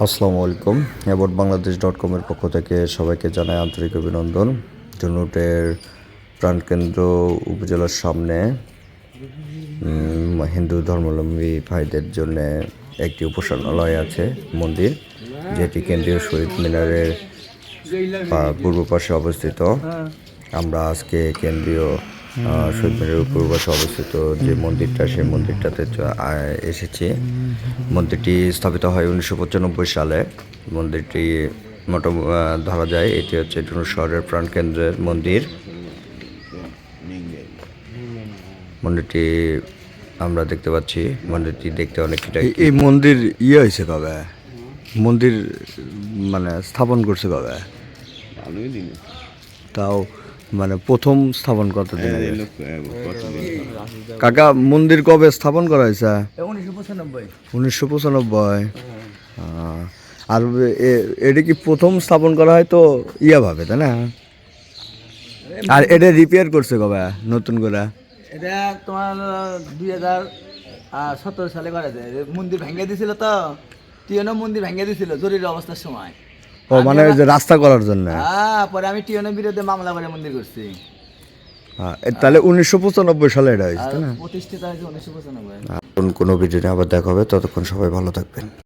আসসালামু আলাইকুম। অ্যাবাউট বাংলাদেশ.com-এর পক্ষ থেকে সবাইকে জানাই আন্তরিক অভিনন্দন। জুনুটের প্রাণকেন্দ্র উপজেলার সামনে হিন্দু ধর্মাবলম্বী ভাইদের জন্য একটি উপাসনালয় আছে, মন্দির, যেটি কেন্দ্রীয় শহীদ মিনারের পূর্ব পাশে অবস্থিত। আমরা আজকে কেন্দ্রীয় শহীদ মিনারের পূর্ব পাশে অবস্থিত যে মন্দিরটা, সেই মন্দিরটাতে এসেছি। মন্দিরটি স্থাপিত হয় 1995 সালে। মন্দিরটি ধরা যায় এটি হচ্ছে জুনুট শহরের প্রাণকেন্দ্রের মন্দির। মন্দিরটি আমরা দেখতে পাচ্ছি, মন্দিরটি দেখতে অনেকটা। এই মন্দির হয়েছে কবে? মন্দির মানে স্থাপন করছে কবে? তাও মানে প্রথম স্থাপন কতদিন আগে? কাকা, মন্দির কবে স্থাপন করা হয়েছে? 1995। আর এটা কি প্রথম স্থাপন করা হয় তো ভাবে, তাই না? আর এটা রিপেয়ার করছে কবে নতুন করে? এটা তোমার 2017 সালে করা যায়। মন্দির ভেঙে দিছিল তো, টিএনও মন্দির ভেঙে দিছিল জরুরি অবস্থার সময়। ও মানে ওই যে রাস্তা করার জন্য? পরে আমি টিএনও বিরুদ্ধে মামলা করে মন্দির করছি। তাহলে 1995 সালে এটা হয়েছে, তাই না? প্রতিষ্ঠিত হয়েছে 1995। কোনো ভিডিও নিয়ে আবার দেখা হবে, ততক্ষণ সবাই ভালো থাকবেন।